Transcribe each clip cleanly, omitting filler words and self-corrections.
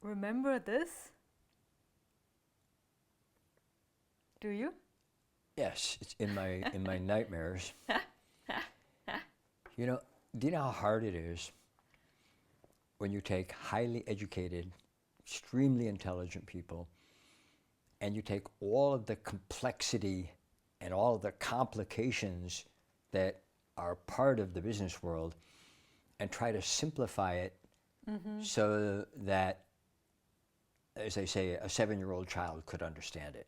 remember this? Do you? Yes, it's in my nightmares. You know, do you know how hard it is when you take highly educated, extremely intelligent people and you take all of the complexity and all of the complications that are part of the business world and try to simplify it so that, as they say, a 7-year-old child could understand it.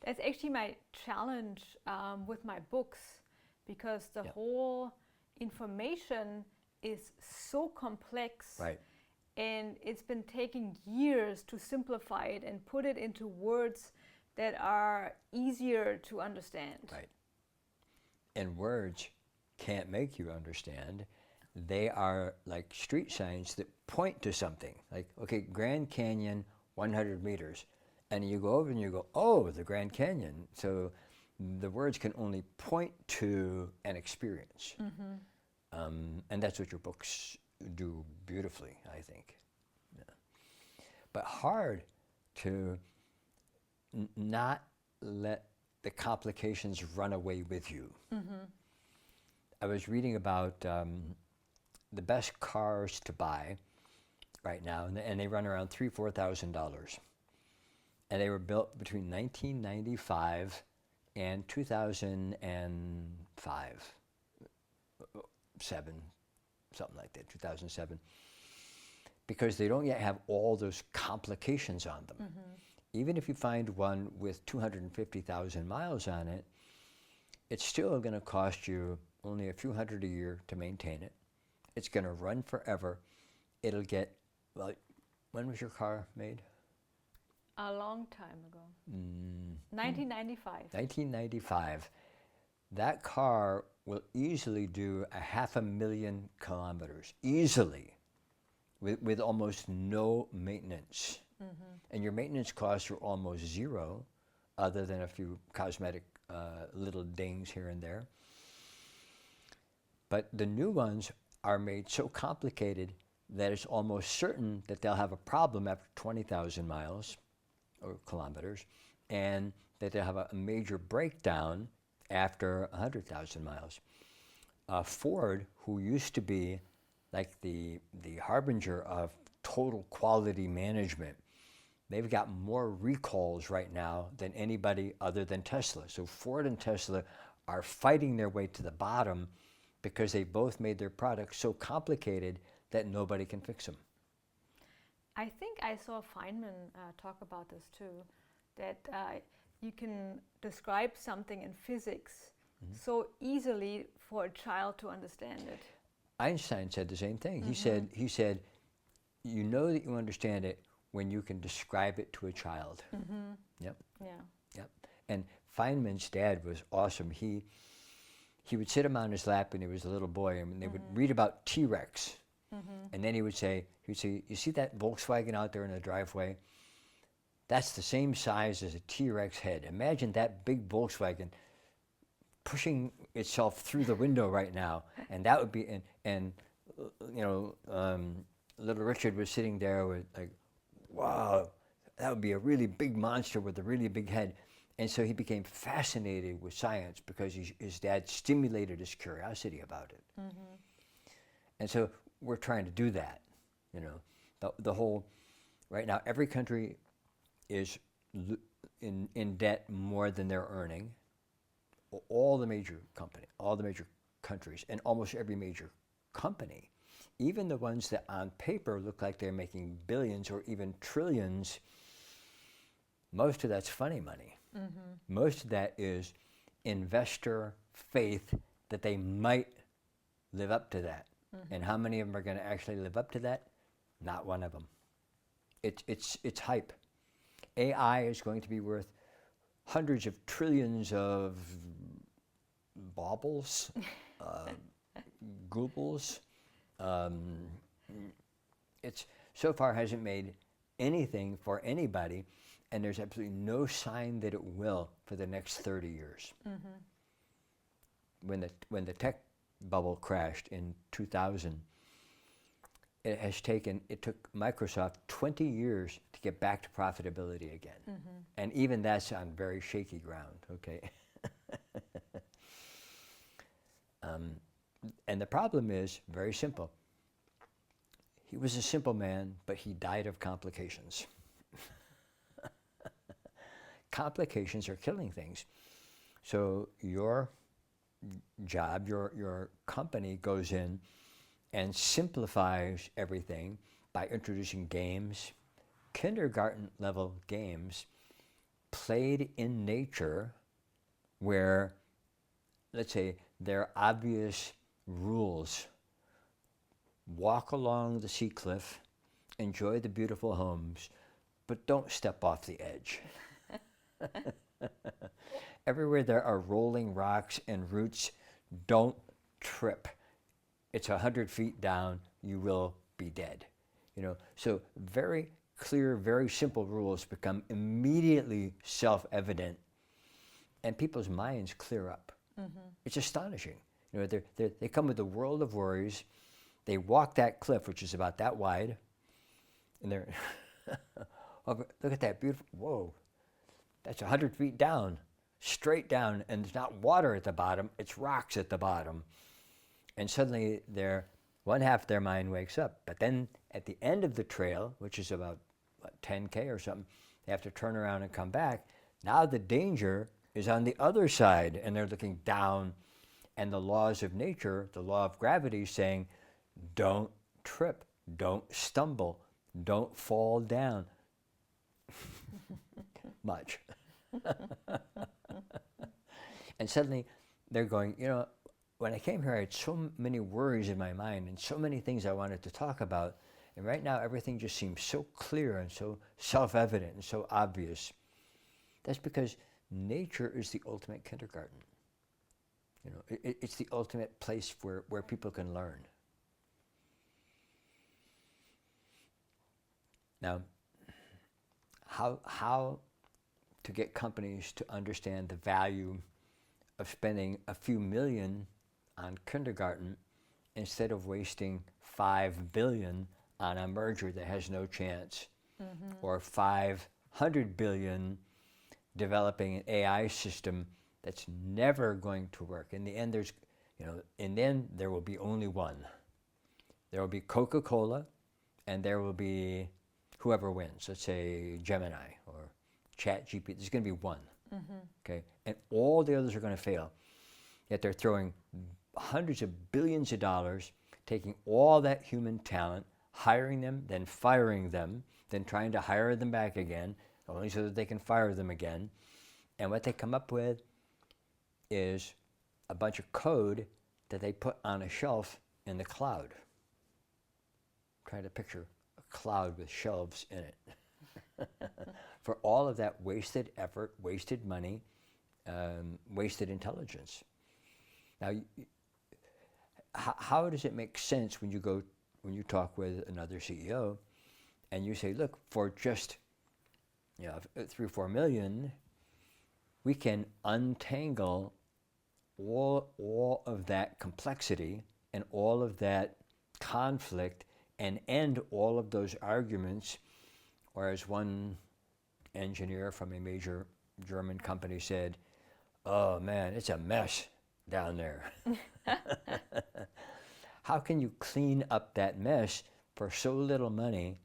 That's actually my challenge with my books, because the Yeah. whole information is so complex. Right. And it's been taking years to simplify it and put it into words that are easier to understand. Right. And words can't make you understand. They are like street signs that point to something. Like, okay, Grand Canyon, 100 meters. And you go over and you go, oh, the Grand Canyon. So the words can only point to an experience. And that's what your books do beautifully, I think. Yeah. But hard to not let the complications run away with you. I was reading about the best cars to buy right now, and they run around $3,000-4,000. And they were built between 1995 and 2005, 7, something like that, 2007, because they don't yet have all those complications on them. Even if you find one with 250,000 miles on it, it's still going to cost you only a few hundred a year to maintain it. It's going to run forever. It'll get, well, when was your car made? A long time ago. 1995. 1995. That car will easily do 500,000 kilometers, easily, with almost no maintenance. And your maintenance costs are almost zero, other than a few cosmetic little dings here and there. But the new ones are made so complicated that it's almost certain that they'll have a problem after 20,000 miles or kilometers, and that they'll have a major breakdown after 100,000 miles. Ford, who used to be like the harbinger of total quality management, they've got more recalls right now than anybody other than Tesla. So Ford and Tesla are fighting their way to the bottom because they both made their products so complicated that nobody can fix them. I think I saw Feynman talk about this too, that you can describe something in physics so easily for a child to understand it. Einstein said the same thing. He said, you know that you understand it when you can describe it to a child. Yep. Yeah. Yep. And Feynman's dad was awesome. He would sit him on his lap when he was a little boy, and they would read about T-Rex. And then he would say, you see that Volkswagen out there in the driveway? That's the same size as a T-Rex head. Imagine that big Volkswagen pushing itself through the window right now. And that would be, little Richard was sitting there with like, wow, that would be a really big monster with a really big head. And so he became fascinated with science because his dad stimulated his curiosity about it. And so we're trying to do that, the whole, right now every country is in debt more than they're earning. All the major countries, and almost every major company, even the ones that on paper look like they're making billions or even trillions, most of that's funny money. Most of that is investor faith that they might live up to that. And how many of them are going to actually live up to that? Not one of them. It's hype. AI is going to be worth hundreds of trillions of baubles, goobles. It's so far hasn't made anything for anybody, and there's absolutely no sign that it will for the next 30 years. When the tech bubble crashed in 2000, it took Microsoft 20 years to get back to profitability again. And even that's on very shaky ground, okay? And the problem is very simple. He was a simple man, but he died of complications. Complications are killing things. So your job, your company goes in and simplifies everything by introducing games, kindergarten level games played in nature where, let's say, there are obvious rules. Walk along the sea cliff, enjoy the beautiful homes, but don't step off the edge. Everywhere there are rolling rocks and roots, don't trip. It's 100 feet down, you will be dead. You know, so very clear, very simple rules become immediately self-evident, and people's minds clear up. It's astonishing. You know, they come with a world of worries. They walk that cliff, which is about that wide, and they're, oh, look at that beautiful, whoa, that's 100 feet down, straight down, and there's not water at the bottom, it's rocks at the bottom. And suddenly one half of their mind wakes up. But then at the end of the trail, which is about 10K or something, they have to turn around and come back. Now the danger is on the other side, and they're looking down, and the laws of nature, the law of gravity, is saying, don't trip, don't stumble, don't fall down. Much. And suddenly they're going, you know, when I came here, I had so many worries in my mind and so many things I wanted to talk about. And right now, everything just seems so clear and so self-evident and so obvious. That's because nature is the ultimate kindergarten. You know, it's the ultimate place where people can learn. Now, how to get companies to understand the value of spending a few million on kindergarten instead of wasting $5 billion on a merger that has no chance, or $500 billion developing an AI system that's never going to work. In the end, there will be only one. There will be Coca-Cola, and there will be whoever wins. Let's say Gemini or ChatGPT. There's going to be one. Okay, and all the others are going to fail. Yet they're throwing hundreds of billions of dollars, taking all that human talent, hiring them, then firing them, then trying to hire them back again, only so that they can fire them again. And what they come up with is a bunch of code that they put on a shelf in the cloud. I'm trying to picture a cloud with shelves in it. For all of that wasted effort, wasted money, wasted intelligence. Now, how does it make sense when you talk with another CEO and you say, look, for just 3 or 4 million, we can untangle all of that complexity and all of that conflict and end all of those arguments, or as one engineer from a major German company said, oh man, it's a mess down there. How can you clean up that mess for so little money,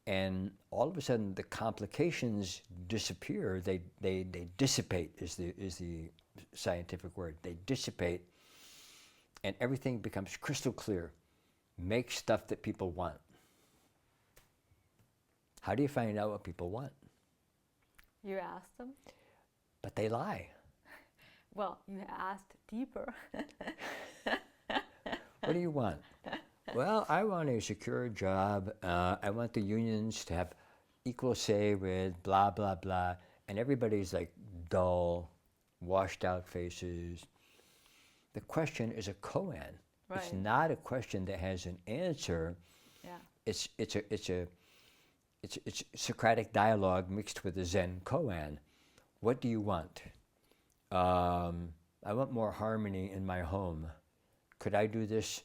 and all of a sudden the complications disappear? They dissipate is the scientific word. They dissipate, and everything becomes crystal clear. Make stuff that people want. How do you find out what people want? You asked them? But they lie. Well, you asked deeper. What do you want? Well, I want a secure job. I want the unions to have equal say with blah, blah, blah. And everybody's like dull, washed out faces. The question is a koan. Right. It's not a question that has an answer. Yeah. It's Socratic dialogue mixed with a Zen koan. What do you want? I want more harmony in my home. Could I do this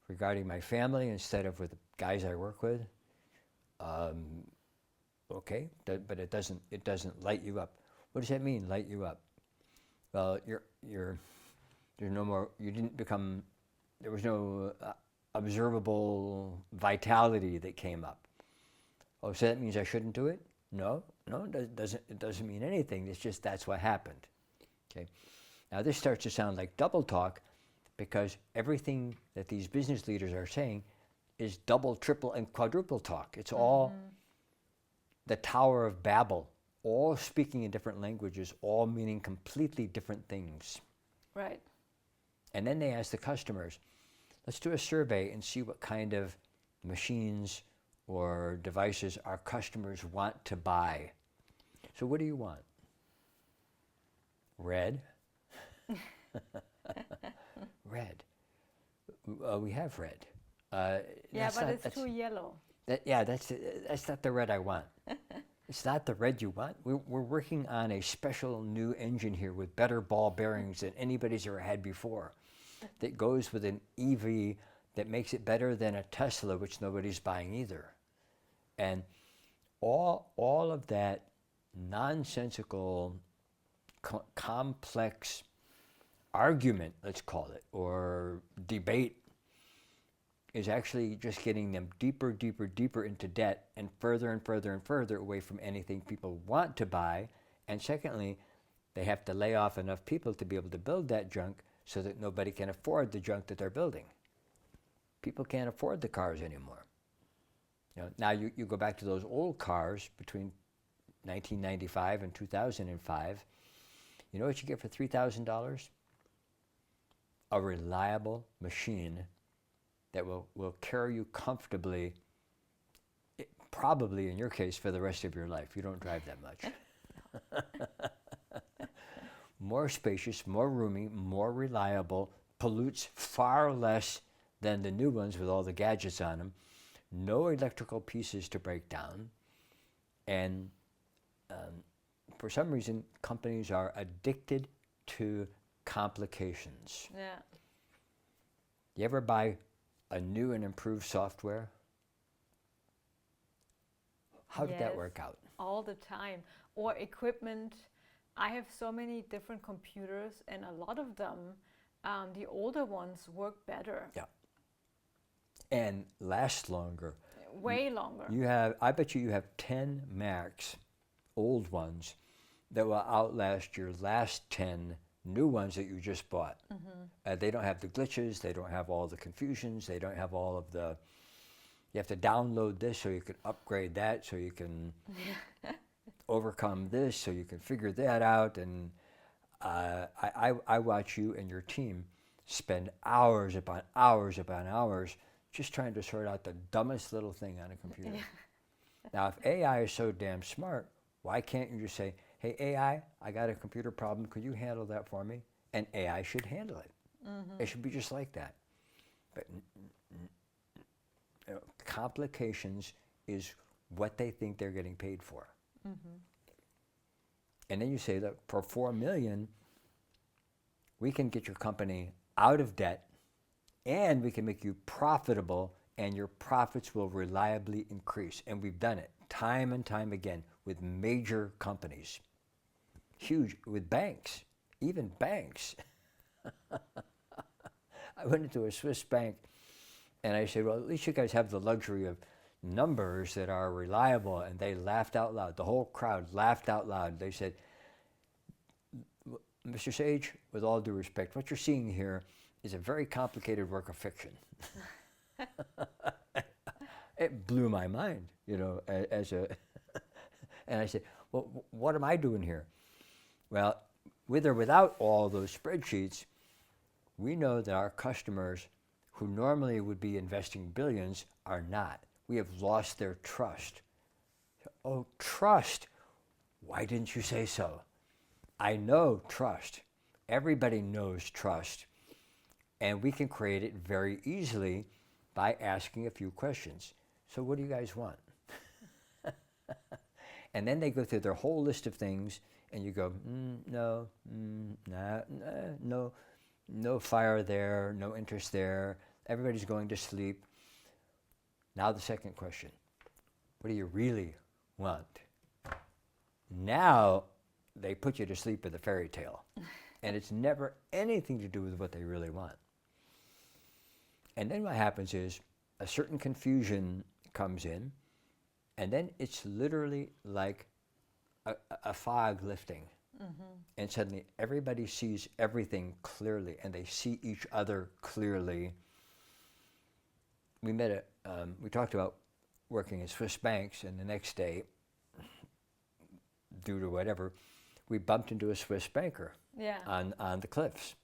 regarding my family instead of with guys I work with. Okay, but it doesn't light you up. What does that mean, light you up? Well, there's no more. You didn't become. There was no observable vitality that came up. Oh, so that means I shouldn't do it? No, it doesn't mean anything. It's just that's what happened. Okay. Now this starts to sound like double talk, because everything that these business leaders are saying is double, triple, and quadruple talk. It's all the Tower of Babel, all speaking in different languages, all meaning completely different things. Right. And then they ask the customers, let's do a survey and see what kind of machines or devices our customers want to buy. So what do you want? Red? Red. We have red. Yeah, but it's too yellow. That's not the red I want. It's not the red you want. We're working on a special new engine here with better ball bearings than anybody's ever had before, that goes with an EV that makes it better than a Tesla, which nobody's buying either. And all of that nonsensical, complex argument, let's call it, or debate, is actually just getting them deeper, deeper, deeper into debt, and further and further and further away from anything people want to buy. And secondly, they have to lay off enough people to be able to build that junk so that nobody can afford the junk that they're building. People can't afford the cars anymore. You know, now you go back to those old cars between 1995 and 2005. You know what you get for $3,000? A reliable machine that will carry you comfortably, probably in your case for the rest of your life. You don't drive that much. More spacious, more roomy, more reliable, pollutes far less than the new ones with all the gadgets on them. No electrical pieces to break down. And for some reason, companies are addicted to complications. Yeah. You ever buy a new and improved software? How did that work out? All the time. Or equipment. I have so many different computers, and a lot of them, the older ones, work better. Yeah. And last longer. Way longer. I bet you have 10 Macs, old ones, that will outlast your last 10 new ones that you just bought. They don't have the glitches, they don't have all the confusions, they don't have all of the, you have to download this so you can upgrade that, so you can overcome this, so you can figure that out. And I watch you and your team spend hours upon hours upon hours just trying to sort out the dumbest little thing on a computer. Now, if AI is so damn smart, why can't you just say, hey, AI, I got a computer problem. Could you handle that for me? And AI should handle it. It should be just like that. But you know, complications is what they think they're getting paid for. And then you say that for $4 million, we can get your company out of debt, and we can make you profitable, and your profits will reliably increase. And we've done it time and time again with major companies. Huge, with banks, even banks. I went into a Swiss bank and I said, well, at least you guys have the luxury of numbers that are reliable. And they laughed out loud. The whole crowd laughed out loud. They said, Mr. Sage, with all due respect, what you're seeing here is a very complicated work of fiction. It blew my mind, you know, and I said, well, what am I doing here? Well, with or without all those spreadsheets, we know that our customers who normally would be investing billions are not. We have lost their trust. Oh, trust. Why didn't you say so? I know trust. Everybody knows trust. And we can create it very easily by asking a few questions. So what do you guys want? And then they go through their whole list of things, and you go, no, no fire there, no interest there. Everybody's going to sleep. Now the second question, what do you really want? Now they put you to sleep with a fairy tale. And it's never anything to do with what they really want. And then what happens is a certain confusion comes in, and then it's literally like a fog lifting. And suddenly everybody sees everything clearly, and they see each other clearly. We talked about working at Swiss banks, and the next day, due to whatever, we bumped into a Swiss banker on the cliffs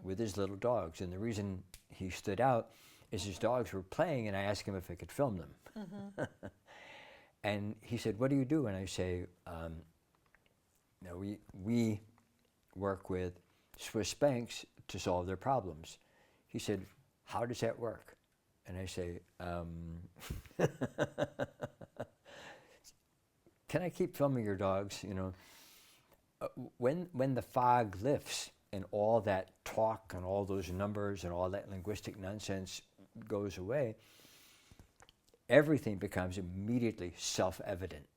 with his little dogs. And the reason he stood out is his dogs were playing, and I asked him if I could film them. And he said, "What do you do?" And I say, we work with Swiss banks to solve their problems. He said, "How does that work?" And I say, "Can I keep filming your dogs? You know, when the fog lifts and all that talk and all those numbers and all that linguistic nonsense goes away, everything becomes immediately self-evident."